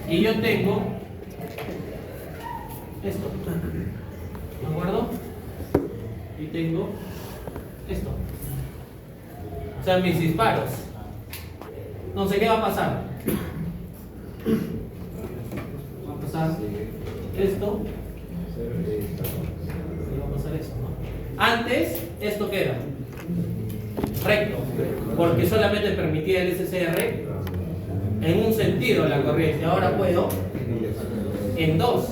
y yo tengo esto, ¿de acuerdo? Y tengo esto, o sea, mis disparos. Entonces, ¿qué va a pasar? Va a pasar esto y va a pasar eso, ¿no? Antes, ¿esto qué era? Recto, porque solamente permitía el SCR en un sentido la corriente. Ahora puedo en dos.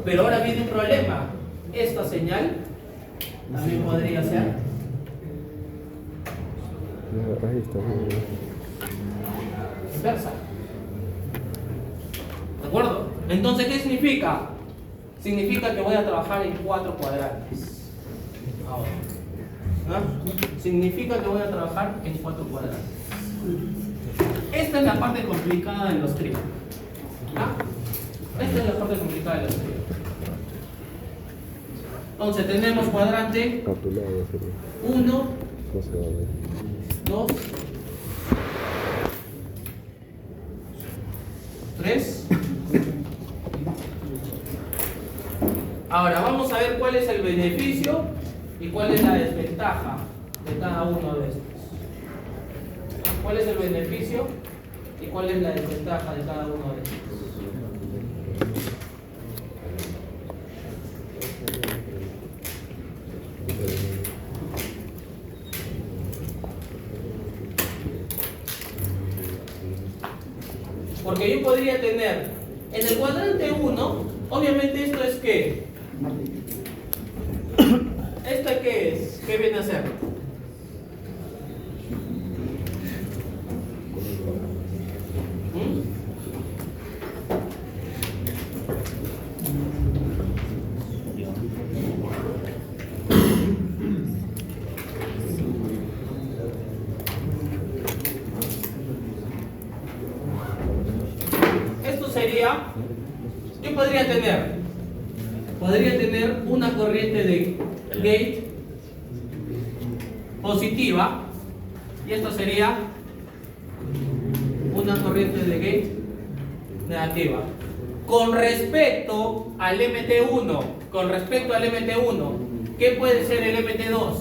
Pero ahora viene un problema. Esta señal también podría ser inversa. ¿De acuerdo? Entonces, ¿qué significa? Significa que voy a trabajar en 4 cuadrantes. Ahora. ¿No? Significa que voy a trabajar en 4 cuadrantes. Esta es la parte complicada de los trígonos. Esta es la parte complicada de los trígonos. Entonces tenemos cuadrante 1, 2, 3. Ahora vamos a ver cuál es el beneficio y cuál es la desventaja de cada uno de estos. ¿Cuál es el beneficio y cuál es la desventaja de cada uno de estos? Porque yo podría tener en el cuadrante 1, obviamente esto es ¿qué? ¿Esto qué es? ¿Qué viene a ser? Yo podría tener una corriente de gate positiva y esto sería una corriente de gate negativa. Con respecto al MT1, ¿qué puede ser el MT2?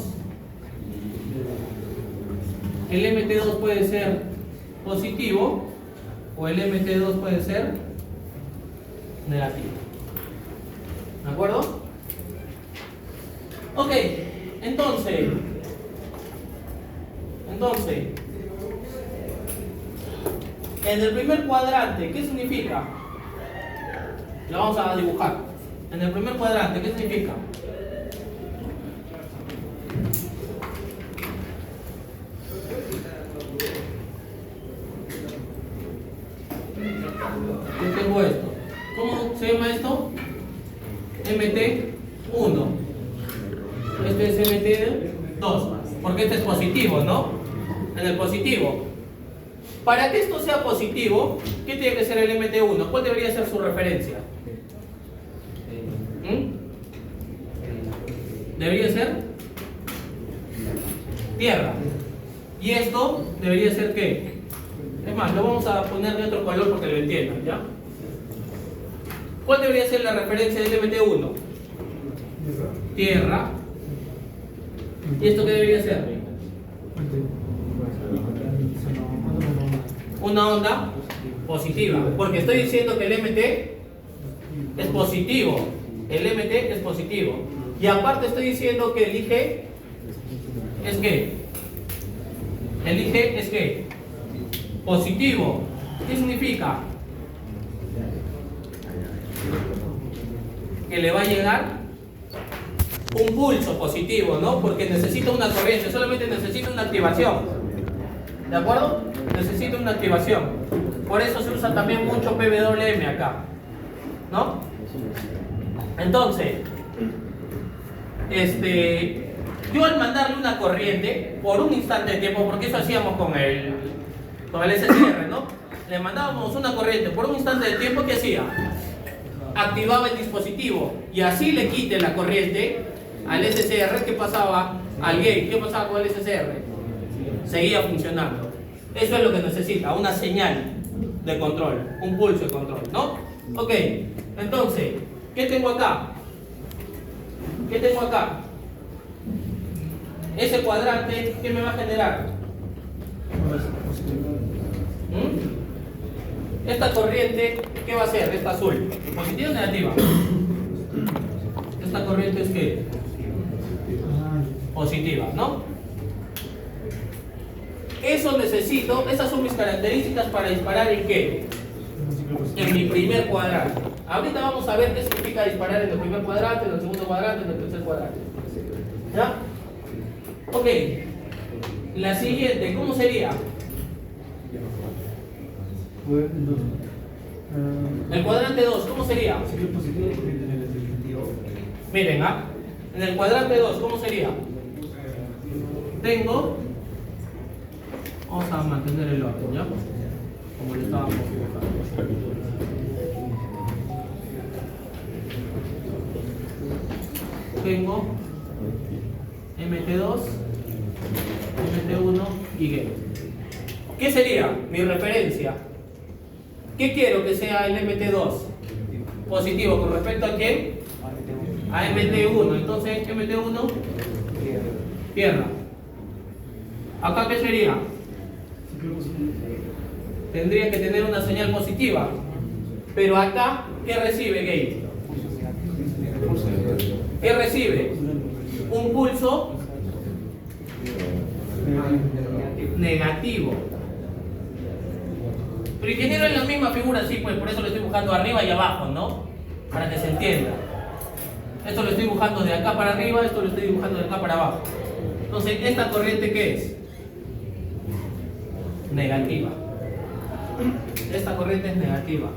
El MT2 puede ser positivo o el MT2 puede ser negativo. ¿De acuerdo? Ok, entonces, en el primer cuadrante, ¿qué significa? Lo vamos a dibujar. En el primer cuadrante, ¿qué significa? Yo tengo esto. ¿Cómo se llama esto? MT1. Este es MT2. Porque este es positivo, ¿no? En el positivo. Para que esto sea positivo, ¿qué tiene que ser el MT1? ¿Cuál debería ser su referencia? Debería ser tierra. ¿Y esto debería ser qué? Es más, lo vamos a poner de otro color porque lo entiendan, ¿ya? ¿Cuál debería ser la referencia del MT1? Tierra. ¿Y esto qué debería ser? Una onda positiva. Porque estoy diciendo que el MT es positivo. El MT es positivo. Y aparte estoy diciendo que el IG es ¿qué? El IG es ¿qué? Positivo. ¿Qué significa? Que le va a llegar un pulso positivo, ¿no? Porque necesita una corriente, solamente necesita una activación. ¿De acuerdo? Necesita una activación. Por eso se usa también mucho PWM acá, ¿no? Entonces, yo al mandarle una corriente por un instante de tiempo, porque eso hacíamos con el SCR, ¿no? Le mandábamos una corriente por un instante de tiempo, ¿qué hacía? Activaba el dispositivo y así le quite la corriente al SCR. ¿Qué pasaba al gate? ¿Qué pasaba con el SCR? Seguía funcionando. Eso es lo que necesita, una señal. de control, un pulso de control, ¿no? Ok, entonces, ¿qué tengo acá? ¿Qué tengo acá? Ese cuadrante, ¿qué me va a generar? Esta corriente, ¿qué va a ser? Esta azul, ¿positiva o negativa? Esta corriente es ¿qué? Positiva, ¿no? Eso necesito, esas son mis características para disparar ¿en qué? En mi primer cuadrante. Ahorita vamos a ver qué significa disparar en el primer cuadrante, en el segundo cuadrante, en el tercer cuadrante. ¿Ya? Ok. La siguiente, ¿cómo sería? El cuadrante 2, ¿cómo sería? Miren, ¿ah? En el cuadrante 2, ¿cómo sería? Tengo... Vamos a mantener el orden, ¿ya? Como lo estábamos dibujando. Tengo MT2, MT1 y gate. ¿Qué sería mi referencia? ¿Qué quiero que sea el MT2? Positivo con respecto a quién? A MT1. Entonces, MT1, tierra. ¿Acá qué sería? Tendría que tener una señal positiva. Pero acá, ¿qué recibe gate? ¿Qué recibe? Un pulso negativo. Pero ingeniero es la misma figura, sí, pues por eso lo estoy dibujando arriba y abajo, ¿no? Para que se entienda. Esto lo estoy dibujando de acá para arriba, esto lo estoy dibujando de acá para abajo. Entonces, ¿esta corriente qué es? Negativa. Esta corriente es negativa.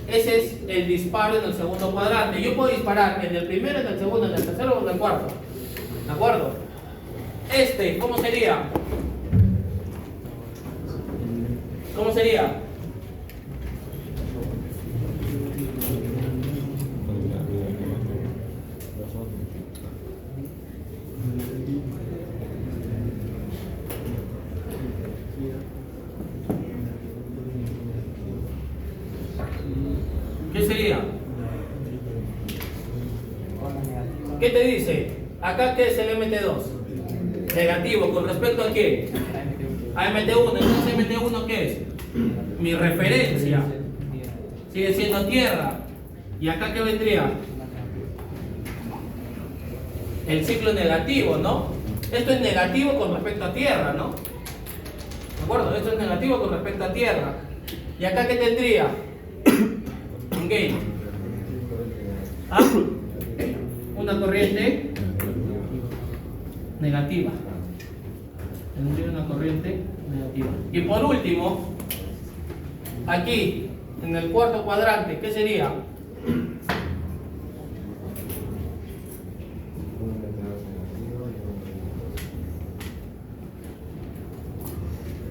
Ese es el disparo en el segundo cuadrante. Yo puedo disparar en el primero, en el segundo, en el tercero o en el cuarto. ¿De acuerdo? Este, ¿cómo sería? ¿Cómo sería? ¿Qué sería? ¿Qué te dice? Acá, ¿qué es el MT2? Negativo, ¿con respecto a qué? A MT1. Entonces, ¿MT1 qué es? Mi referencia. Sigue siendo tierra. ¿Y acá qué vendría? El ciclo negativo, ¿no? Esto es negativo con respecto a tierra, ¿no? ¿De acuerdo? Esto es negativo con respecto a tierra. ¿Y acá qué tendría? Un gate. ¿Ah? Una corriente negativa. Tendría una corriente negativa. Y por último, aquí, en el cuarto cuadrante, ¿qué sería?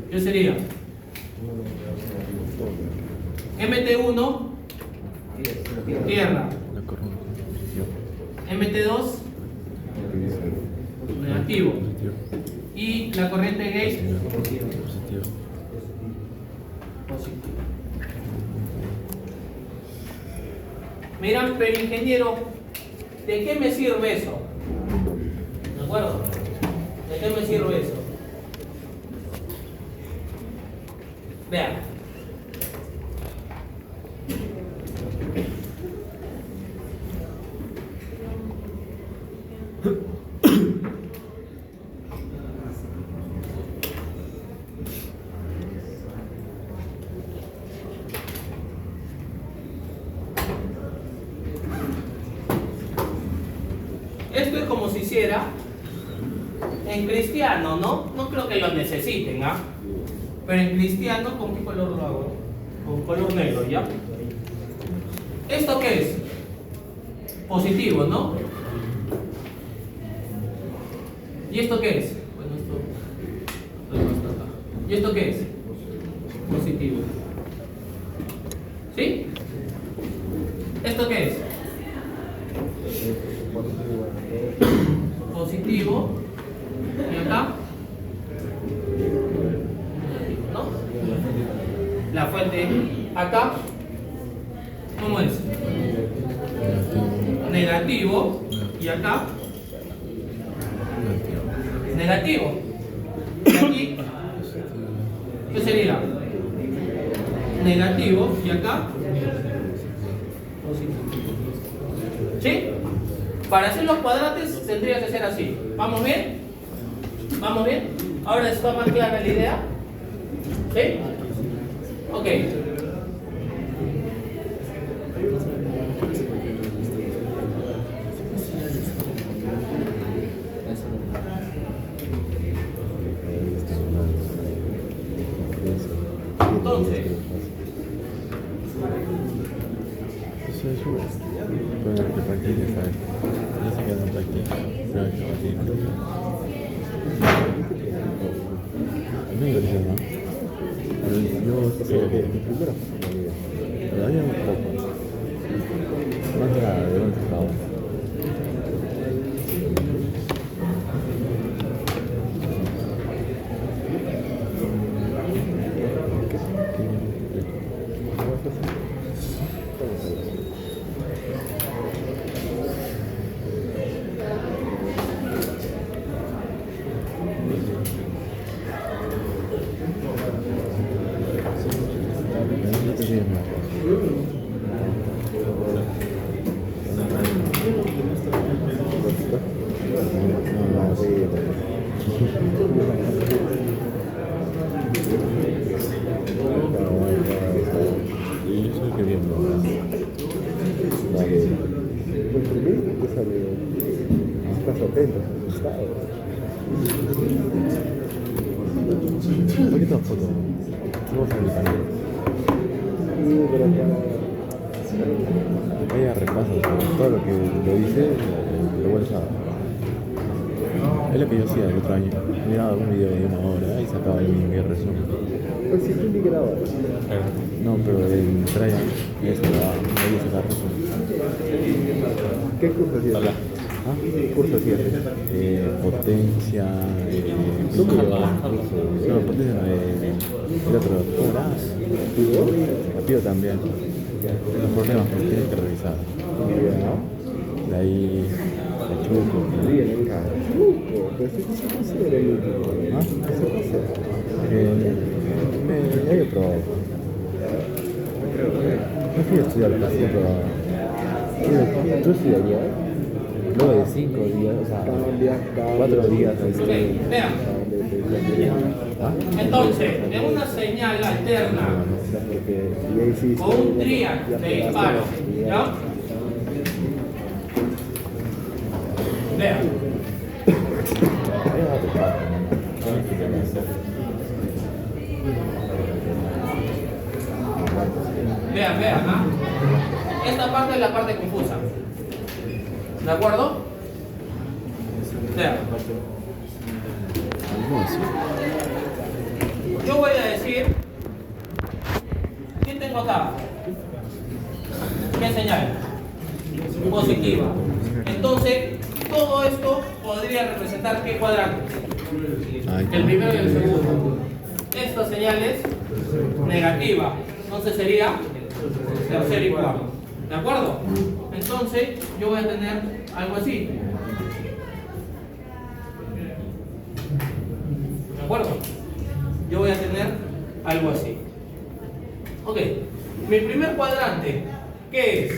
¿Qué sería? MT1, tierra. MT2, negativo. Y la corriente gate, positivo. Miran, pero ingeniero, ¿de qué me sirve eso? ¿De acuerdo? ¿De qué me sirve eso? Vean. Esto es como si hiciera en cristiano, ¿no? No creo que lo necesiten, ¿ah? Pero en cristiano, ¿con qué color lo hago? Con color negro, ¿ya? ¿Esto qué es? Positivo, ¿no? ¿Y esto qué es? Bueno, esto acá. ¿Y esto qué es? Positivo. ¿Sí? ¿Esto qué es? Positivo. ¿Y acá? ¿No? La fuente acá, ¿cómo es? Negativo. Y acá, negativo. Y aquí, ¿qué sería? Negativo. Y acá, positivo. ¿Sí? Para hacer los cuadrantes tendría que ser así. ¿Vamos bien? ¿Vamos bien? ¿Ahora está más clara la idea? ¿Sí? Ok. Entonces, bueno, que practique, ¿sabes? Yo sé que no practica, pero que practique. A mí me parece más. Yo sé que primero todavía un poco. Más de un estado. ¿Por qué foto? Vamos a mi canal. Ella repasa todo lo que lo dice, lo vuelve a... Es lo que yo hacía el otro año. Miraba algún video de 1 hora y sacaba el mi resumen. Pues si tú ni grabas. No, pero el Brian es grabado, no voy a sacar resumen. ¿Qué curso hacías? Hola. ¿Ah? ¿Qué curso hacías? Potencia, no, potencia no, el otro, ¿cómo era? Rápido también. Los problemas que tienes que revisar. De ahí, el truco. Bien, el truco. Pero eso se considera el último. ¿Ah? Eso considera. Ya he probado. No fui a estudiar casi, pero... ¿Tú estudiarías? Luego de 5 días, o sea, 4 días. Ok, vean. ¿Ah? Entonces, en una señal alterna o un triángulo de disparo, ¿ya? Vean. Vean, ¿ah? Esta parte es la parte confusa. ¿De acuerdo? Vean. Yo voy a decir, ¿qué tengo acá? ¿Qué señal? Positiva. Entonces, todo esto podría representar ¿qué cuadrante? El primero y el segundo. Esta señal es negativa. Entonces sería tercero y cuarto. ¿De acuerdo? Entonces, yo voy a tener algo así. ¿De acuerdo? Yo voy a tener algo así. Ok. Mi primer cuadrante, ¿qué es?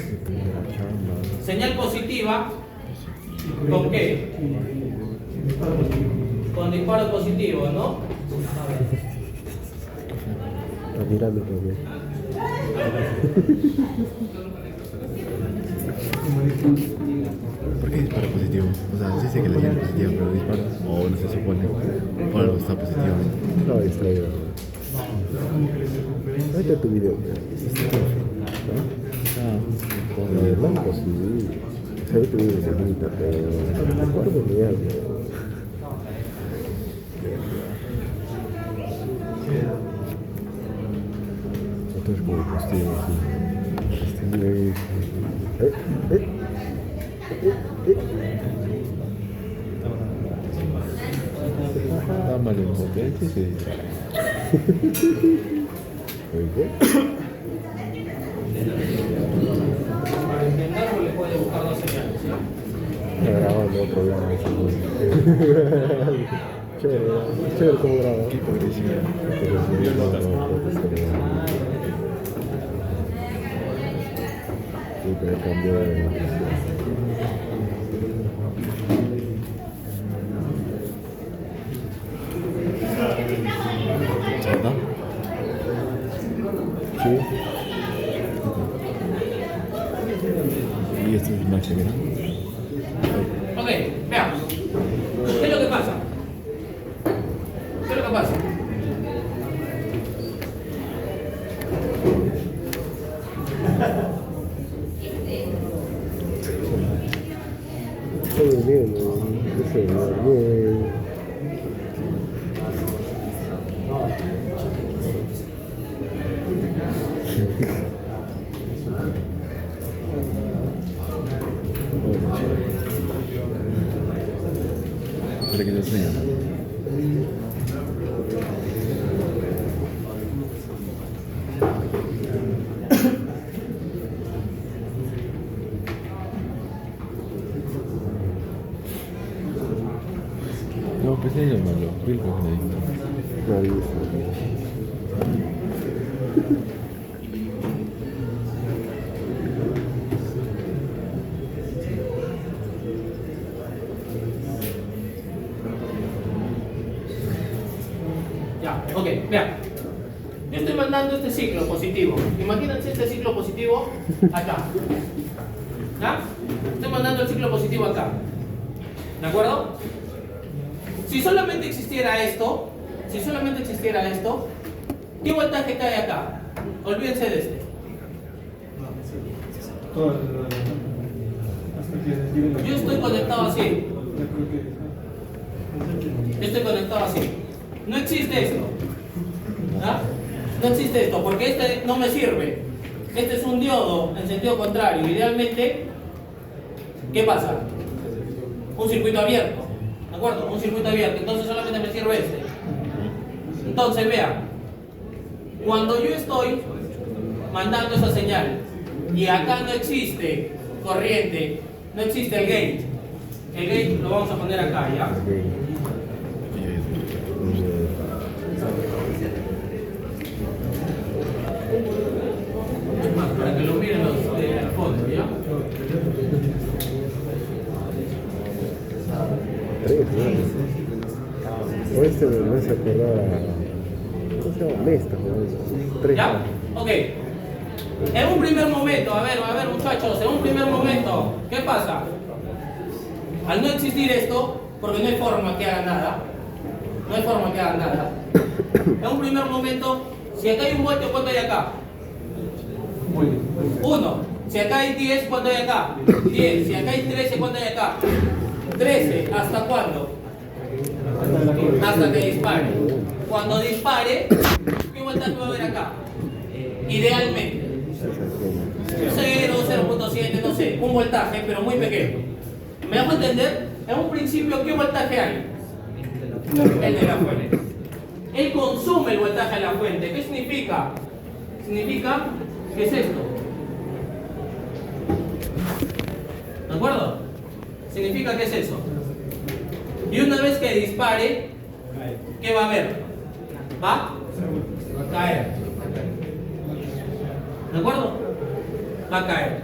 Señal positiva. ¿Con qué? Con disparo positivo, ¿no? Mirando también. ¿Por qué disparo positivo? O sea, sí sé que la señal es positiva, pero disparo, o no se supone, por algo está positivo. No, está bien. Ahí está tu video. Ah, Blanco, sí. Se ve tu video de bonita, pero no recuerdo ni algo. Esto es como positivo, así. está mal en potencia, sí. ¿Oye? Para entenderlo les voy a buscar dos señales, ¿sí? Está grabando otro programa. Chévere, chévere cómo graba. Qué hipocresía. Sí, pero cambió de noticia. ¿Está? Sí. Y esto es más grande. Ok, veamos. ¿Qué es lo que pasa? ¿Qué es lo que pasa? Estoy durmiendo. Estoy durmiendo. Para que te enseñe. No, pues ahí lo malo. Bill pues ahí. Nadie dice. Ya, ok, vean. Yo estoy mandando este ciclo positivo. Imagínense este ciclo positivo acá. ¿Ya? Estoy mandando el ciclo positivo acá. ¿De acuerdo? Si solamente existiera esto, ¿qué voltaje cae acá? Olvídense de este. Yo estoy conectado así. No existe esto. ¿Ya? No existe esto, porque este no me sirve. Este es un diodo en sentido contrario. Idealmente, ¿qué pasa? Un circuito abierto. ¿De acuerdo? Un circuito abierto. Entonces solamente me sirve este. Entonces, vean. Cuando yo estoy mandando esa señal y acá no existe corriente, no existe el gate. El gate lo vamos a poner acá, ¿ya? Es más, para que lo miren los de al fondo, ¿ya? Tres, ¿no? O este me hace acordar a... ¿Cómo se llama? Mesta, ¿no? Tres. ¿Ya? Ok. En un primer momento, a ver muchachos, en un primer momento, ¿qué pasa? Al no existir esto, porque no hay forma que haga nada, en un primer momento, si acá hay un voltio, ¿cuánto hay acá? 1. Si acá hay 10, ¿cuánto hay acá? 10. Si acá hay 13, ¿cuánto hay acá? 13. ¿Hasta cuándo? Hasta que dispare. Cuando dispare, ¿qué voltaje va a haber acá? Idealmente 0, 0.7, no sé, un voltaje, pero muy pequeño. ¿Me hago entender? En un principio, ¿qué voltaje hay? El de la fuente. Él consume el voltaje de la fuente. ¿Qué significa? Significa que es esto. ¿De acuerdo? Significa que es eso. Y una vez que dispare, ¿qué va a haber? ¿Va? A caer. ¿De acuerdo? Va a caer.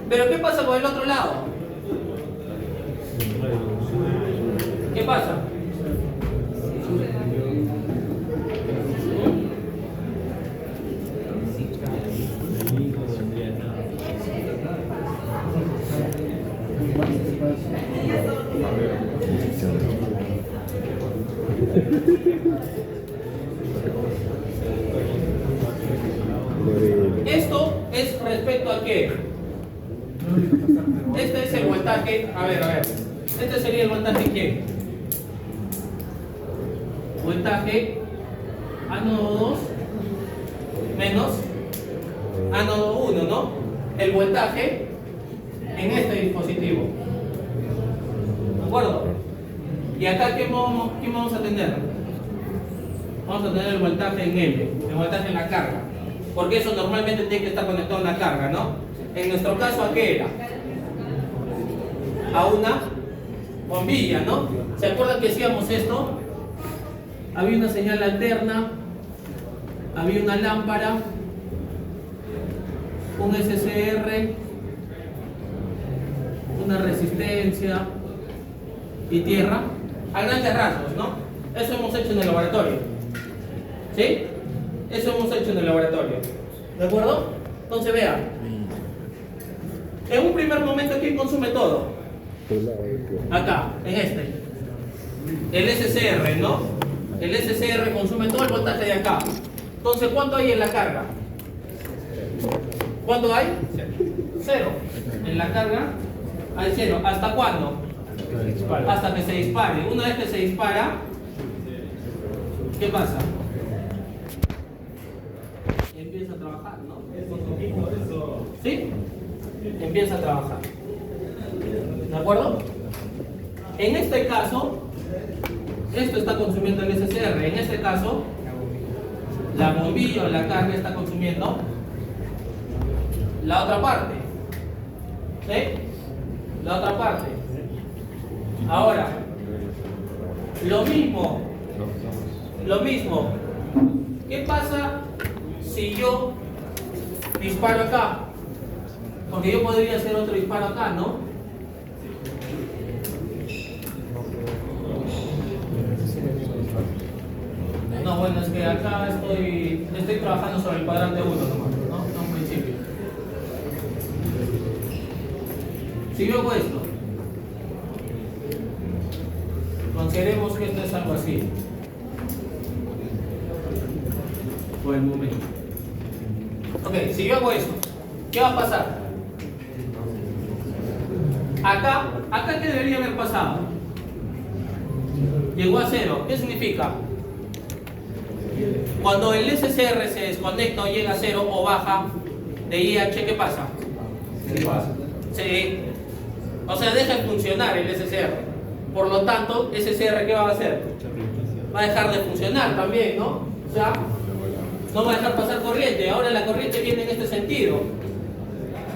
Pero ¿qué pasa por el otro lado? ¿Qué pasa? Esto es respecto a qué. Este es el voltaje. A ver. Este sería el voltaje ¿qué? Voltaje ánodo 2 menos ánodo 1, ¿no? El voltaje en este dispositivo. ¿De acuerdo? Y acá ¿qué vamos a tener? Vamos a tener el voltaje en L, el voltaje en la carga. Porque eso normalmente tiene que estar conectado a una carga, ¿no? En nuestro caso, ¿a qué era? A una bombilla, ¿no? ¿Se acuerdan que hacíamos esto? Había una señal alterna, había una lámpara, un SCR, una resistencia y tierra, a grandes rasgos, ¿no? Eso hemos hecho en el laboratorio, ¿sí? Eso hemos hecho en el laboratorio, ¿de acuerdo? Entonces vean, en un primer momento, ¿quién consume todo? Acá, en este, el SCR, ¿no? El SCR consume todo el voltaje de acá. Entonces, ¿cuánto hay en la carga? ¿Cuánto hay? Cero. En la carga hay cero. ¿Hasta cuándo? Hasta que se dispare. Una vez que se dispara, ¿qué pasa? Empieza a trabajar, ¿no? ¿Sí? Empieza a trabajar. ¿De acuerdo? En este caso, esto está consumiendo el SCR. En este caso, la bombilla o la carga está consumiendo la otra parte. ¿Sí? La otra parte. Ahora, lo mismo. ¿Qué pasa si yo disparo acá? Porque yo podría hacer otro disparo acá, ¿no? No, bueno, es que acá estoy trabajando sobre el cuadrante 1 nomás, ¿no? No, en principio. Si yo hago esto, consideremos que esto es algo así. Por el momento. Ok, si yo hago esto, ¿qué va a pasar? Acá ¿qué debería haber pasado? Llegó a cero. ¿Qué significa? Cuando el SCR se desconecta o llega a cero o baja de IH, ¿qué pasa? O sea, deja de funcionar el SCR. Por lo tanto, SCR, ¿qué va a hacer? Va a dejar de funcionar también, ¿no? O sea, no va a dejar pasar corriente. Ahora la corriente viene en este sentido.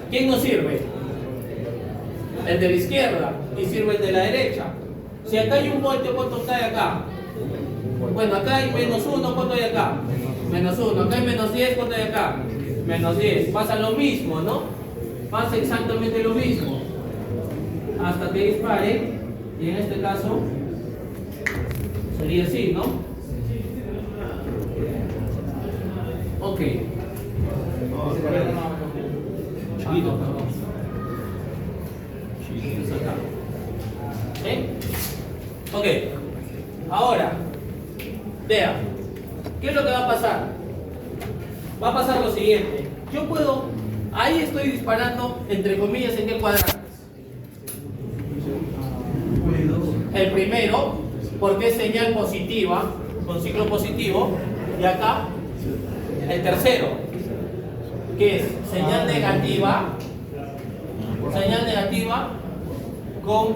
¿Quién nos sirve? El de la izquierda y sirve el de la derecha. Si acá hay un voltio, ¿cuánto cae acá? Bueno, acá hay menos 1, ¿cuánto hay acá? Menos 1, acá hay menos 10, ¿cuánto hay acá? Menos 10, pasa lo mismo, ¿no? Pasa exactamente lo mismo. Hasta que dispare, y en este caso sería así, ¿no? Ok. Chiquito, perdón. Chiquito acá. ¿Sí? Ok. Ahora, vea, ¿qué es lo que va a pasar? Va a pasar lo siguiente. Yo puedo, ahí estoy disparando, entre comillas, ¿en qué cuadrantes? El primero, porque es señal positiva, con ciclo positivo, y acá, el tercero, que es señal negativa con,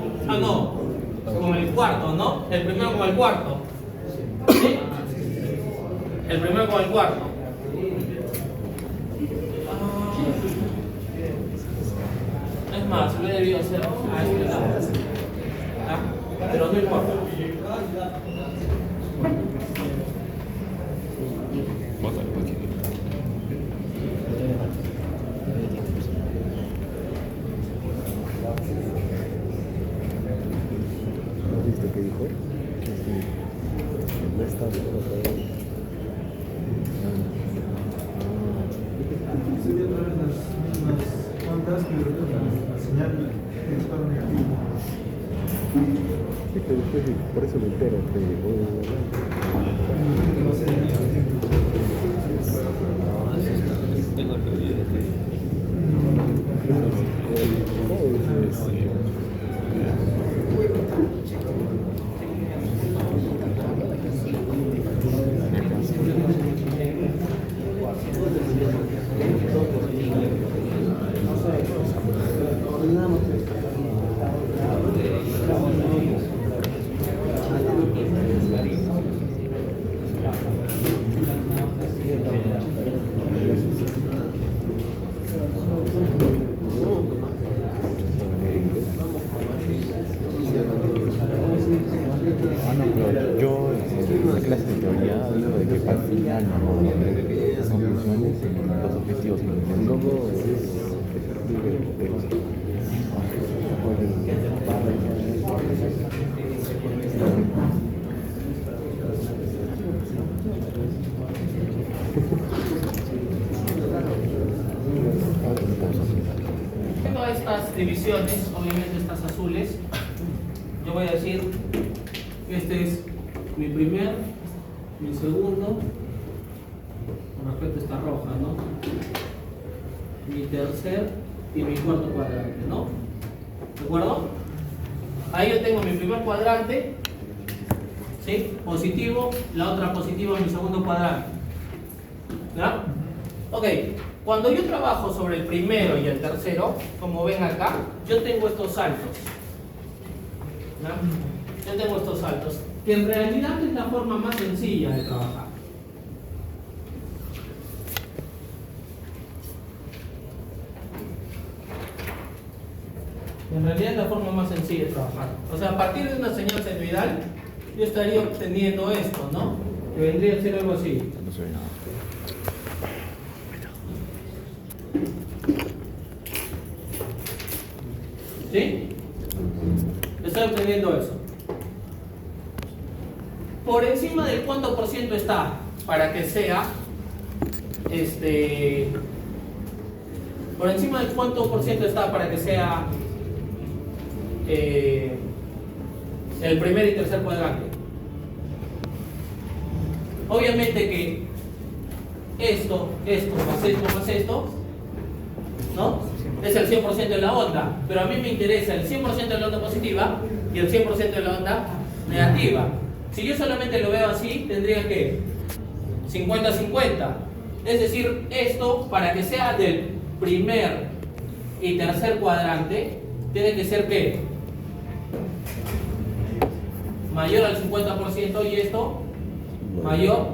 con el cuarto, ¿no? El primero con el cuarto. ¿Sí? El primero con el cuarto. Es más, lo he debido hacer a este lado. ¿Ah? Pero no importa. ¿Has visto qué dijo? No está Sería otra vez las mismas ondas, pero la señal de disparo negativo. Sí, pero después por eso me entero Que va a ser negativo. los objetivos ¿Cómo independientes. Tengo estas divisiones, obviamente estas azules. Yo voy a decir que este es mi primer, mi segundo, con respecto a esta roja, ¿no? Mi tercer y mi cuarto cuadrante, ¿no? ¿De acuerdo? Ahí yo tengo mi primer cuadrante, ¿sí? Positivo, la otra positiva en mi segundo cuadrante. ¿Ya? Ok, cuando yo trabajo sobre el primero y el tercero, como ven acá, yo tengo estos saltos. ¿Ya? Yo tengo estos saltos, que en realidad es la forma más sencilla de trabajar. En realidad es la forma más sencilla de trabajar. O sea, a partir de una señal senoidal, yo estaría obteniendo esto, ¿no? Que vendría a ser algo así. No se ve nada. ¿Sí? Estoy obteniendo eso. Por encima del cuánto por ciento está para que sea por encima del cuánto por ciento está para que sea el primer y tercer cuadrante. Obviamente que esto más esto, ¿no? Es el 100% de la onda, pero a mí me interesa el 100% de la onda positiva y el 100% de la onda negativa. Si yo solamente lo veo así, tendría que 50-50. Es decir, esto para que sea del primer y tercer cuadrante, tiene que ser ¿qué? Mayor al 50% y esto mayor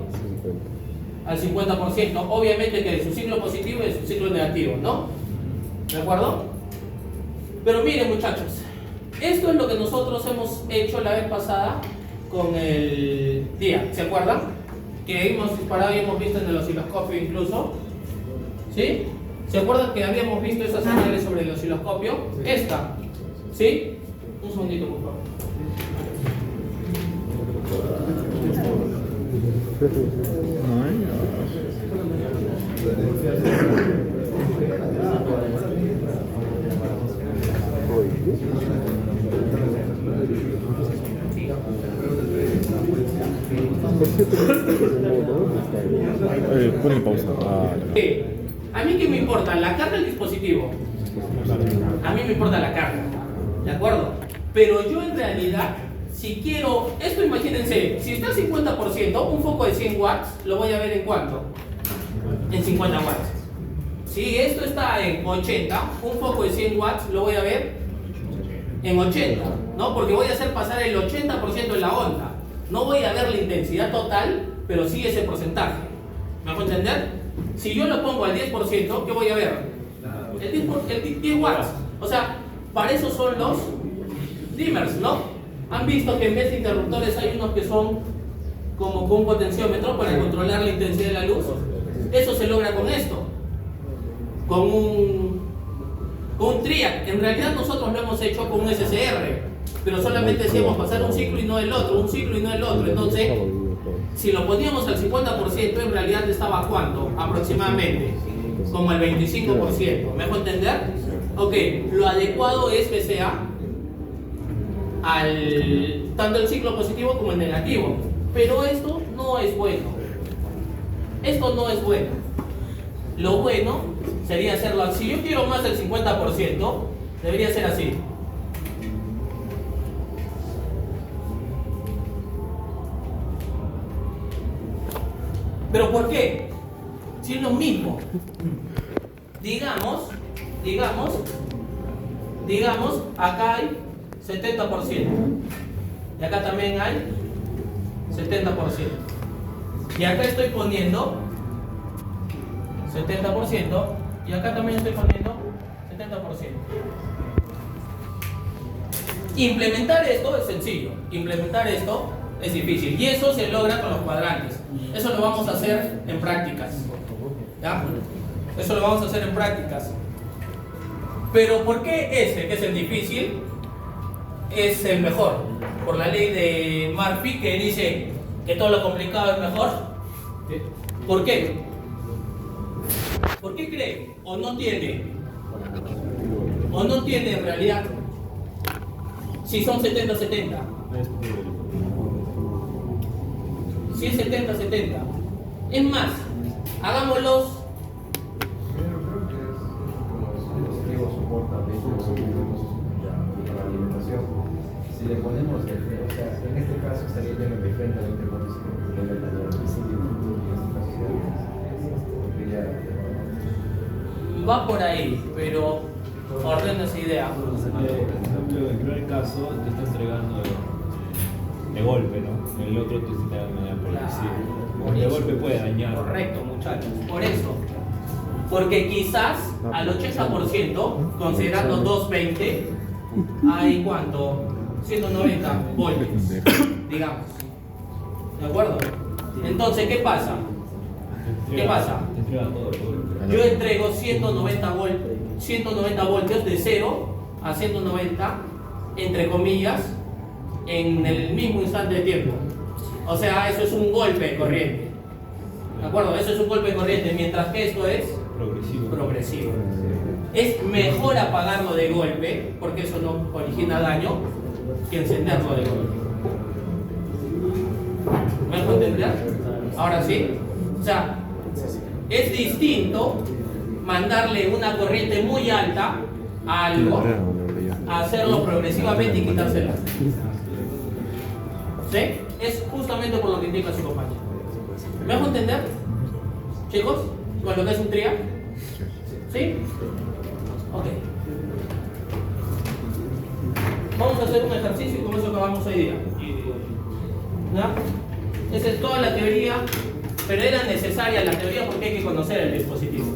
al 50%. Obviamente que su signo positivo es su signo negativo, ¿no? ¿De acuerdo? Pero miren, muchachos, esto es lo que nosotros hemos hecho la vez pasada con el día, ¿se acuerdan? Que hemos disparado y hemos visto en el osciloscopio incluso, ¿sí? ¿Se acuerdan que habíamos visto esas señales sobre el osciloscopio? Esta, ¿sí? Un segundito, por favor. Ponle pausa. A mí qué me importa, la carga del dispositivo. A mí me importa la carga, ¿de acuerdo? Pero yo en realidad, si quiero, esto imagínense, si está al 50%, un foco de 100 watts, lo voy a ver en cuánto? En 50 watts. Si esto está en 80, un foco de 100 watts, lo voy a ver en 80, ¿no? Porque voy a hacer pasar el 80% de la onda. No voy a ver la intensidad total, pero sí ese porcentaje. ¿Me hago entender? Si yo lo pongo al 10%, ¿qué voy a ver? El 10 watts. O sea, para eso son los dimmers, ¿no? Han visto que en vez de interruptores hay unos que son como con un potenciómetro para controlar la intensidad de la luz. Eso se logra con esto. Con un triac. En realidad nosotros lo hemos hecho con un SCR, pero solamente decíamos pasar un ciclo y no el otro, un ciclo y no el otro. Entonces, si lo poníamos al 50%, en realidad estaba ¿cuánto? Aproximadamente, como el 25%. ¿Me dejo entender? Ok, lo adecuado es que sea tanto el ciclo positivo como el negativo. Pero esto no es bueno. Esto no es bueno. Lo bueno sería hacerlo así. Si yo quiero más del 50%, debería ser así. ¿Pero por qué? Si es lo mismo. Digamos, acá hay 70%. Y acá también hay 70%. Y acá estoy poniendo 70%. Y acá también estoy poniendo 70%. Implementar esto es sencillo. Implementar esto es difícil. Y eso se logra con los cuadrantes. Eso lo vamos a hacer en prácticas. ¿Ya? Eso lo vamos a hacer en prácticas. Pero ¿por qué ese, que es el difícil, es el mejor? Por la ley de Murphy, que dice que todo lo complicado es mejor. ¿Por qué? ¿Por qué cree? ¿O no tiene? ¿O no tiene en realidad? Si son 70-70. Si es 70-70. Es más, hagámoslos. Si le ponemos, o sea, en este caso estaría ya en diferente a la interpretación de la Va por ahí, pero ordena esa idea. En el primer caso te está entregando de golpe, ¿no? En el otro te está entregando de manera progresiva. De golpe puede dañar. Correcto, muchachos. Por eso. Porque quizás al 80%, considerando 220, hay ¿cuánto? 190 voltios, digamos. ¿De acuerdo? Entonces, ¿qué pasa? ¿Qué pasa? Te entrega todo de golpe. Yo entrego 190 voltios de 0 a 190, entre comillas, en el mismo instante de tiempo. O sea, eso es un golpe de corriente. ¿De acuerdo? Eso es un golpe de corriente, mientras que esto es progresivo. Es mejor apagarlo de golpe, porque eso no origina daño, que encenderlo de golpe. ¿Me dejo entender? Ahora sí. O sea, es distinto mandarle una corriente muy alta a algo, a hacerlo progresivamente y quitársela. ¿Sí? Es justamente por lo que indica su compañero. ¿Me dejo entender? Chicos, con lo que es un trial. ¿Sí? Ok. Vamos a hacer un ejercicio y con eso acabamos hoy día. ¿Ya? Esa es toda la teoría, pero era necesaria la teoría porque hay que conocer el dispositivo.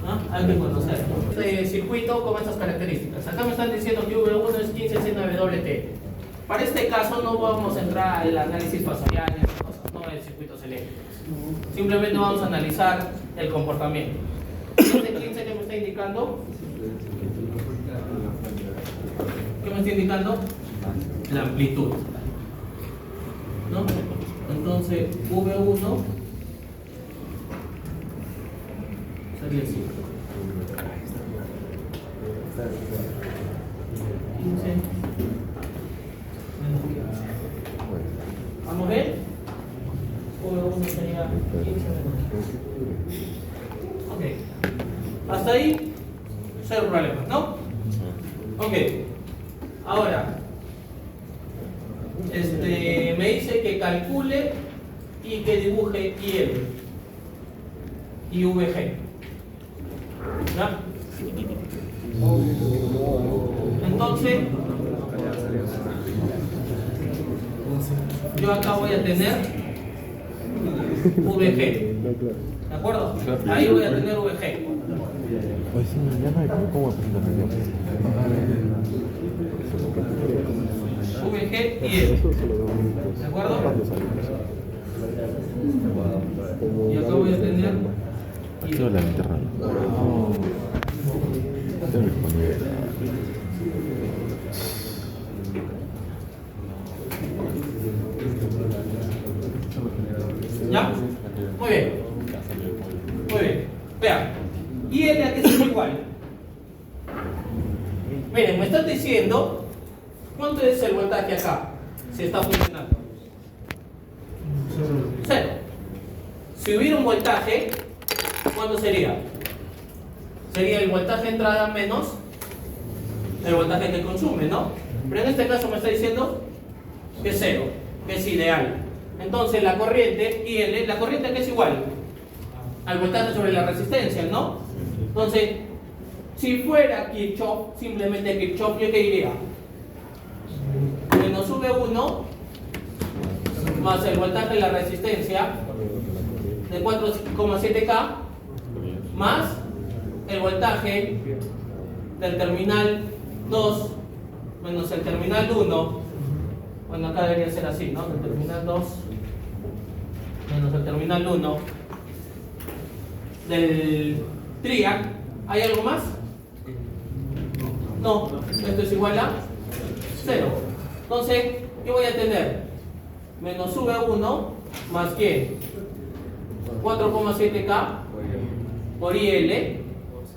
¿No? Hay que conocerlo. Este circuito con estas características. Acá me están diciendo que V1 es 15C9WT. Para este caso no vamos a entrar al análisis fasorial, no de circuitos eléctricos. Simplemente vamos a analizar el comportamiento. Este 15 que me está indicando, ¿qué me está indicando? La amplitud. ¿No? Entonces V1 sería así. 15 menos 15. ¿Vamos bien? V1 sería 15 menos 15. Ok. Hasta ahí, cero problemas, ¿no? Ok. Ahora, me dice que calcule y que dibuje IL y VG. ¿Ya? Entonces, yo acá voy a tener VG. ¿De acuerdo? Ahí voy a tener VG. Pues sí, ya no hay cómo presentar. VG y L. ¿De acuerdo? Y acá voy a tener Activo la linterna. No. Estoy disponible. ¿Ya? Muy bien. Muy bien. Vean. ¿Y L a qué es igual? Miren, me están diciendo cuánto es el voltaje acá, si está funcionando. 0. Si hubiera un voltaje, ¿cuánto sería? Sería el voltaje de entrada menos el voltaje que consume, ¿no? Pero en este caso me está diciendo que es 0, que es ideal. Entonces la corriente IL, la corriente que es igual al voltaje sobre la resistencia, ¿no? Entonces, si fuera Kirchhoff, simplemente Kirchhoff, ¿yo qué diría? Menos V1 más el voltaje de la resistencia de 4,7K más el voltaje del terminal 2 menos el terminal 1. Bueno, acá debería ser así, ¿no? El terminal 2 menos el terminal 1 del triac, ¿hay algo más? No, esto es igual a 0. Entonces, ¿qué voy a tener? Menos V1 más ¿qué? 4,7K por IL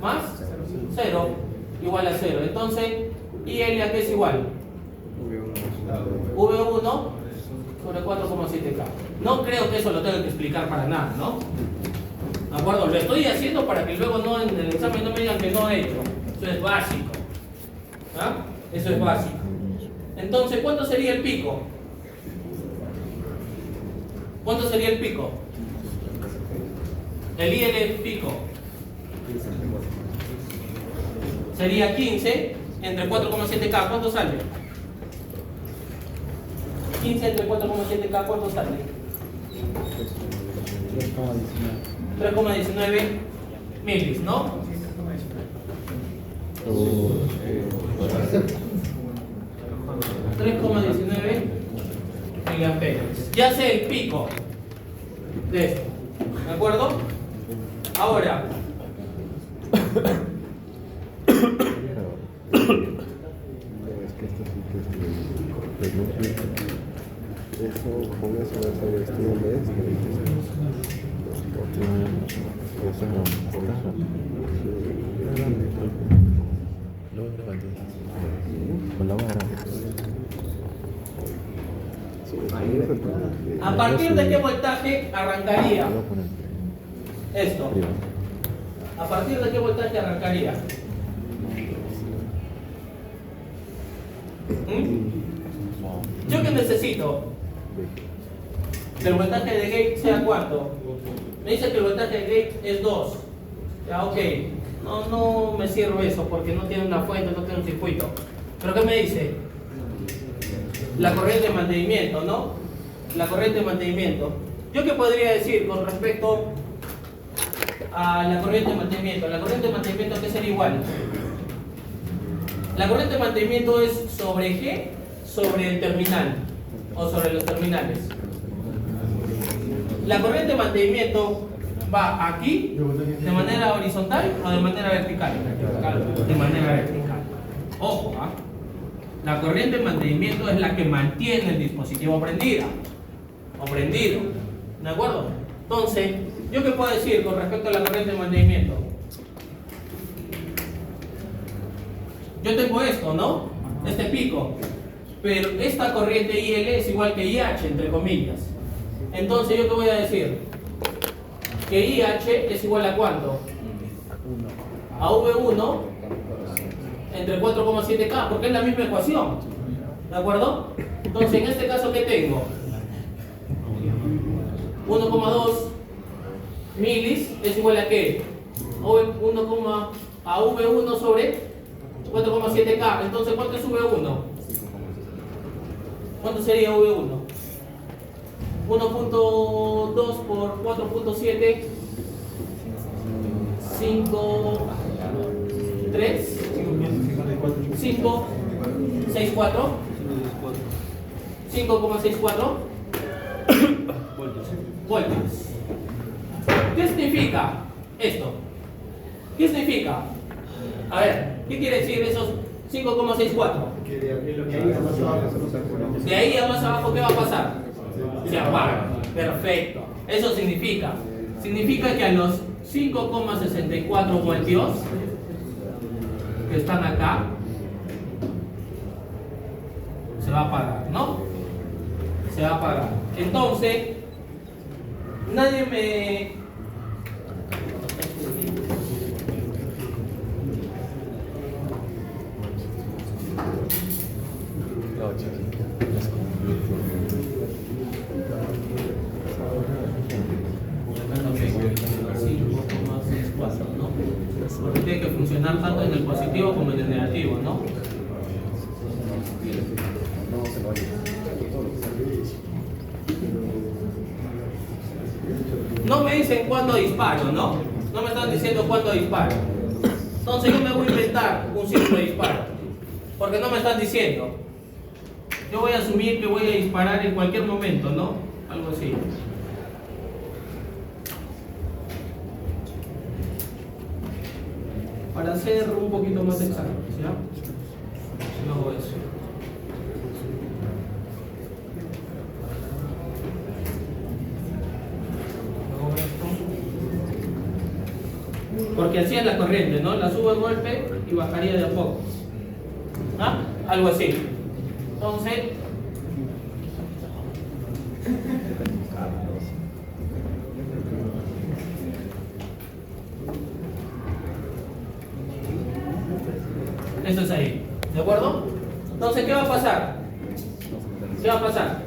más 0 igual a 0. Entonces, IL ¿a qué es igual? V1 sobre 4,7K. No creo que eso lo tenga que explicar para nada, ¿no? ¿De acuerdo? Lo estoy haciendo para que luego no en el examen no me digan que no he hecho. Eso es básico. ¿Ah? Eso es básico. Entonces, ¿cuánto sería el pico? ¿Cuánto sería el pico? El IL pico sería 15 entre 4,7K. ¿Cuánto sale? 15 entre 4,7K. ¿Cuánto sale? 3,19 milis, ¿no? 3,19 miliamperios. Ya sé el pico de esto. ¿De acuerdo? Ahora, Es que esto sí que es eso, con eso vas a ver estudio de esto. Con la barra. ¿a partir de qué voltaje arrancaría Voy a poner esto? arriba. ¿A partir de qué voltaje arrancaría? ¿Yo qué necesito? Que el voltaje de gate sea cuánto. Me dice que el voltaje de gate es 2. Ya, ok. No me sirve eso porque no tiene una fuente, no tiene un circuito. ¿Pero qué me dice? La corriente de mantenimiento, ¿no? La corriente de mantenimiento. ¿Yo qué podría decir con respecto a la corriente de mantenimiento? La corriente de mantenimiento, ¿qué sería igual? La corriente de mantenimiento es sobre G, sobre el terminal o sobre los terminales. La corriente de mantenimiento va aquí de manera horizontal o de manera vertical. De manera vertical. Ojo, ¿ah? La corriente de mantenimiento es la que mantiene el dispositivo prendido. ¿De acuerdo? Entonces, ¿yo qué puedo decir con respecto a la corriente de mantenimiento? Yo tengo esto, ¿no? Este pico. Pero esta corriente IL es igual que IH, entre comillas. Entonces, ¿yo qué voy a decir? Que IH es igual a ¿cuánto? A V1 entre 4,7K, porque es la misma ecuación. ¿De acuerdo? Entonces, en este caso, ¿qué tengo? 1,2 milis es igual a ¿qué? A V1 sobre 4,7K. Entonces, ¿cuánto es V1? ¿Cuánto sería V1? 1.2 por 4.7, 5, 3, 5, 6,4, 5,64 voltios. ¿Qué significa esto? ¿Qué significa? A ver, ¿qué quiere decir esos 5,64? De ahí a más abajo, ¿qué va a pasar? Se apaga. Perfecto. Eso significa que a los 5,64 voltios que están acá se va a apagar, ¿no? Se va a apagar. Entonces, nadie me... Porque tiene que funcionar tanto en el positivo como en el negativo, ¿no? No me dicen cuándo disparo, ¿no? No me están diciendo cuándo disparo. Entonces yo me voy a inventar un ciclo de disparo, porque no me están diciendo. Yo voy a asumir que voy a disparar en cualquier momento, ¿no? Algo así. para ser un poquito más exactos, ¿ya? Luego eso. Luego esto. Porque así es la corriente, ¿no? La subo de golpe y bajaría de a poco. ¿Ah? Algo así. Entonces, eso es ahí. ¿De acuerdo? Entonces, ¿qué va a pasar? ¿Qué va a pasar?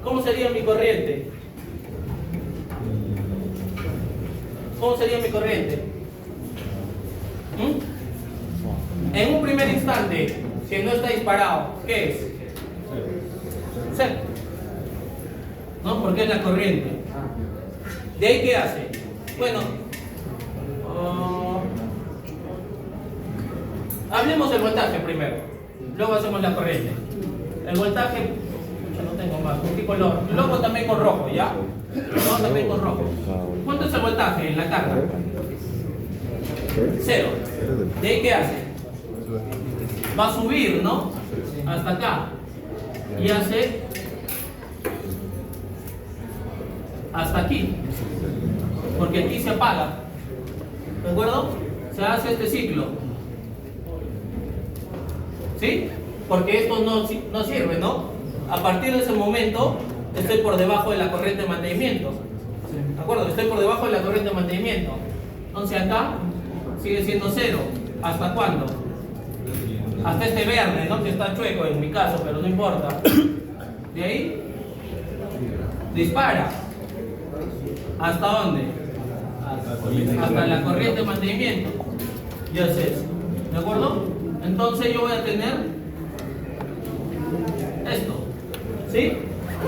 ¿Cómo sería mi corriente? ¿Cómo sería mi corriente? En un primer instante, si no está disparado, ¿qué es? Cero. ¿No? Porque es la corriente. ¿De ahí qué hace? Bueno, hablemos del voltaje primero. Luego hacemos la corriente. El voltaje, ya no tengo más. ¿Qué color? Luego también con rojo, ¿ya? Luego también con rojo. ¿Cuánto es el voltaje en la carga? Cero. ¿De ahí qué hace? Va a subir, ¿no? Hasta acá. Y hace hasta aquí. Porque aquí se apaga. ¿De acuerdo? Se hace este ciclo. ¿Sí? Porque esto no sirve, ¿no? A partir de ese momento estoy por debajo de la corriente de mantenimiento. ¿De acuerdo? Estoy por debajo de la corriente de mantenimiento. Entonces acá sigue siendo cero. ¿Hasta cuándo? Hasta este verde, ¿no? Que está chueco en mi caso, pero no importa. De ahí dispara. ¿Hasta dónde? Hasta la corriente de mantenimiento. Ya es eso. ¿De acuerdo? Entonces yo voy a tener esto. ¿Sí?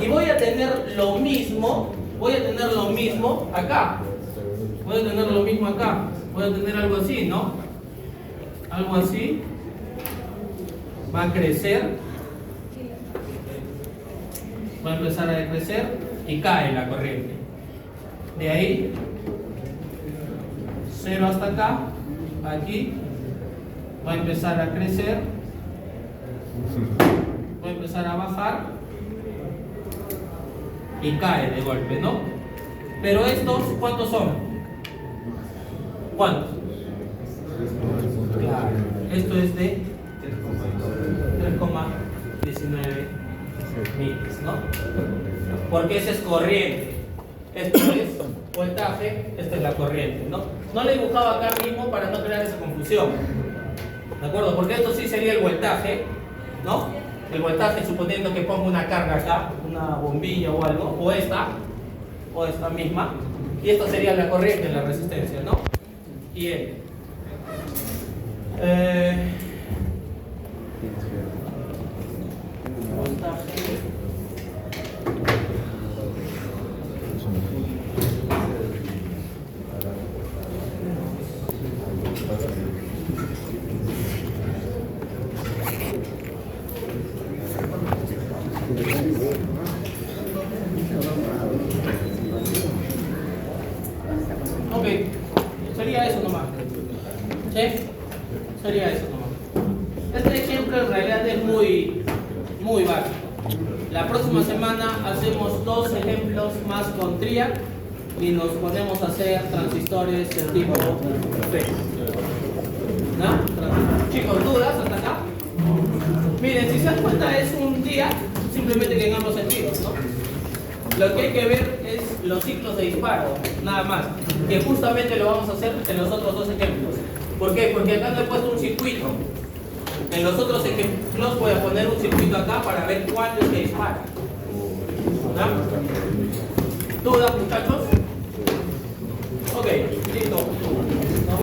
Y voy a tener lo mismo. Voy a tener lo mismo acá. Voy a tener lo mismo acá. Voy a tener algo así, ¿no? Algo así. Va a crecer. Va a empezar a crecer y cae la corriente. De ahí, cero hasta acá, aquí, va a empezar a crecer, va a empezar a bajar y cae de golpe, ¿no? Pero estos, ¿cuántos son? ¿Cuántos? Claro, esto es de 3,19 miles, ¿no? Porque esa es corriente. Esto es voltaje, esta es la corriente, ¿no? No le he dibujado acá mismo para no crear esa confusión. ¿De acuerdo? Porque esto sí sería el voltaje, ¿no? El voltaje suponiendo que pongo una carga acá, una bombilla o algo, o esta misma, y esto sería la corriente, la resistencia, ¿no? Y el voltaje. Ok, sería eso nomás. ¿Sí? Sería eso nomás. Este ejemplo en realidad es muy básico. La próxima semana hacemos 2 ejemplos más con TRIAC y nos ponemos a hacer transistores de tipo FET. ¿No? Chicos, ¿dudas hasta acá? Miren, si se dan cuenta es un día simplemente que en ambos sentidos, ¿no? Lo que hay que ver es los ciclos de disparo, nada más, que justamente lo vamos a hacer en los otros 2 ejemplos. ¿Por qué? Porque acá no he puesto un circuito. En los otros ejemplos voy a poner un circuito acá para ver cuándo es que dispara. ¿No? ¿Dudas, muchachos? Ok, listo.